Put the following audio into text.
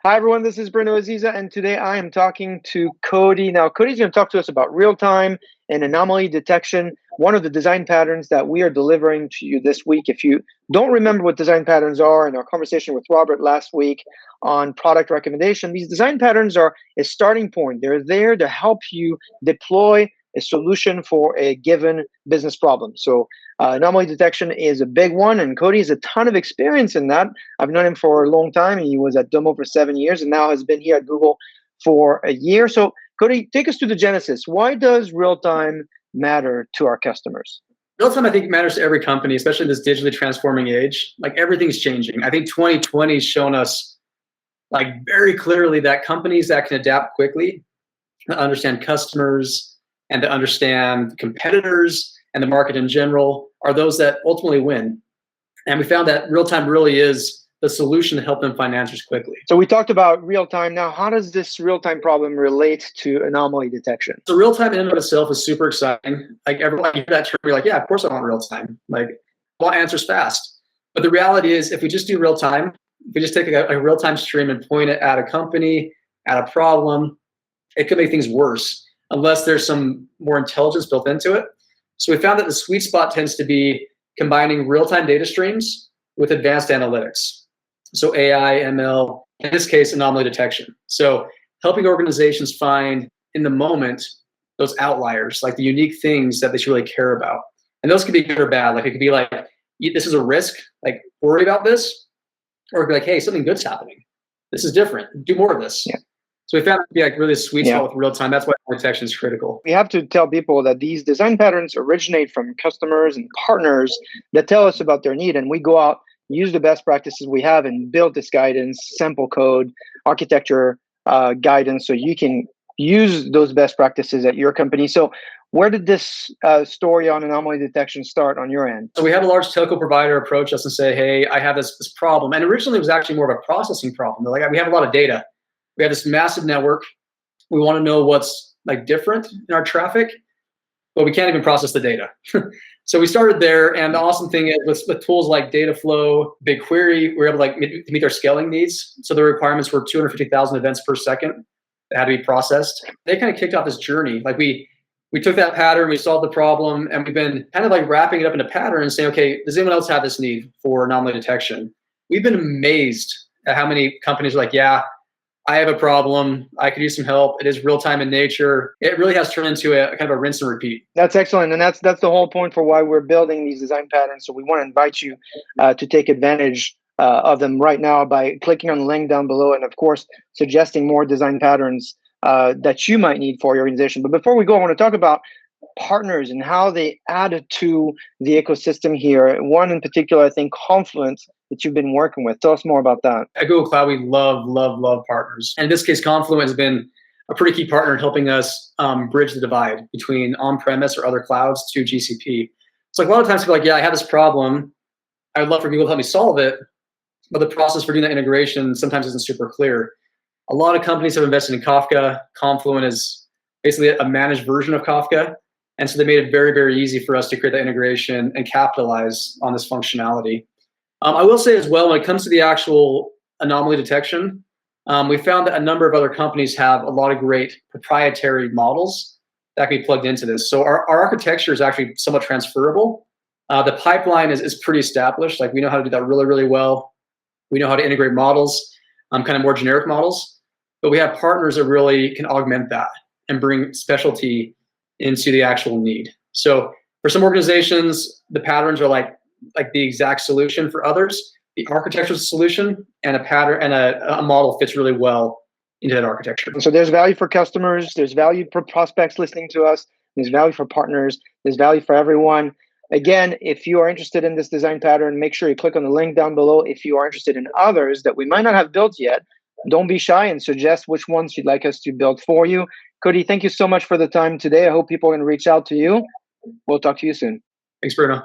Hi, everyone. This is Bruno Aziza, and today I am talking to Cody. Now, Cody's going to talk to us about real time and anomaly detection, one of the design patterns that we are delivering to you this week. If you don't remember what design patterns are in our conversation with Robert last week on product recommendation, these design patterns are a starting point. They're there to help you deploy a solution for a given business problem. So, anomaly detection is a big one, and Cody has a ton of experience in that. I've known him for a long time. He was at Domo for 7 years and now has been here at Google for a year. So, Cody, take us to the genesis. Why does real time matter to our customers? Real time, I think, matters to every company, especially in this digitally transforming age. Like everything's changing. I think 2020 has shown us, like, very clearly that companies that can adapt quickly, to understand customers, and to understand competitors and the market in general are those that ultimately win. And we found that real time really is the solution to help them find answers quickly. So we talked about real time. Now, how does this real time problem relate to anomaly detection? So real time in and of itself is super exciting. Like everyone, you hear that term, you're like, yeah, of course I want real time. Like, I want answers fast. But the reality is, if we just do real time, if we just take a real time stream and point it at a company, at a problem, it could make things worse unless there's some more intelligence built into it. So we found that the sweet spot tends to be combining real time data streams with advanced analytics. So AI, ML, in this case, anomaly detection. So helping organizations find in the moment those outliers, like the unique things that they should really care about. And those could be good or bad. Like it could be like, this is a risk, like worry about this, or it could be like, hey, something good's happening. This is different. Do more of this. Yeah. So we found it to be like really sweet spot with real time. That's why detection is critical. We have to tell people that these design patterns originate from customers and partners that tell us about their need, and we go out, use the best practices we have, and build this guidance, sample code, architecture guidance, so you can use those best practices at your company. So, where did this story on anomaly detection start on your end? So we had a large telco provider approach us and say, hey, I have this problem. And originally it was actually more of a processing problem. They're like, we have a lot of data. We have this massive network. We want to know what's like different in our traffic, but we can't even process the data. So we started there, and the awesome thing is with tools like Dataflow, BigQuery, we were able to meet our scaling needs. So the requirements were 250,000 events per second that had to be processed. They kind of kicked off this journey. Like we took that pattern, we solved the problem, and we've been kind of like wrapping it up in a pattern and saying, okay, does anyone else have this need for anomaly detection? We've been amazed at how many companies are like, yeah, I have a problem. I could use some help. It is real time in nature. It really has turned into a kind of a rinse and repeat. That's excellent. And that's the whole point for why we're building these design patterns. So we want to invite you to take advantage of them right now by clicking on the link down below, and of course, suggesting more design patterns that you might need for your organization. But before we go, I want to talk about partners and how they add to the ecosystem here. One in particular, I think, Confluent, that you've been working with. Tell us more about that. At Google Cloud, we love partners. And in this case, Confluent has been a pretty key partner in helping us bridge the divide between on-premise or other clouds to GCP. So like a lot of times people are like, yeah, I have this problem. I would love for Google to help me solve it, but the process for doing that integration sometimes isn't super clear. A lot of companies have invested in Kafka. Confluent is basically a managed version of Kafka. And so they made it very, very easy for us to create that integration and capitalize on this functionality. I will say as well, when it comes to the actual anomaly detection, we found that a number of other companies have a lot of great proprietary models that can be plugged into this. So our architecture is actually somewhat transferable. The pipeline is pretty established. Like we know how to do that really, really well. We know how to integrate models, kind of more generic models, but we have partners that really can augment that and bring specialty into the actual need. So for some organizations, the patterns are like the exact solution. For others, the architectural solution and a pattern and a model fits really well into that architecture. So there's value for customers, there's value for prospects listening to us, there's value for partners, there's value for everyone. Again, if you are interested in this design pattern, make sure you click on the link down below. If you are interested in others that we might not have built yet, don't be shy and suggest which ones you'd like us to build for you. Cody, thank you so much for the time today. I hope people can reach out to you. We'll talk to you soon. Thanks, Bruno.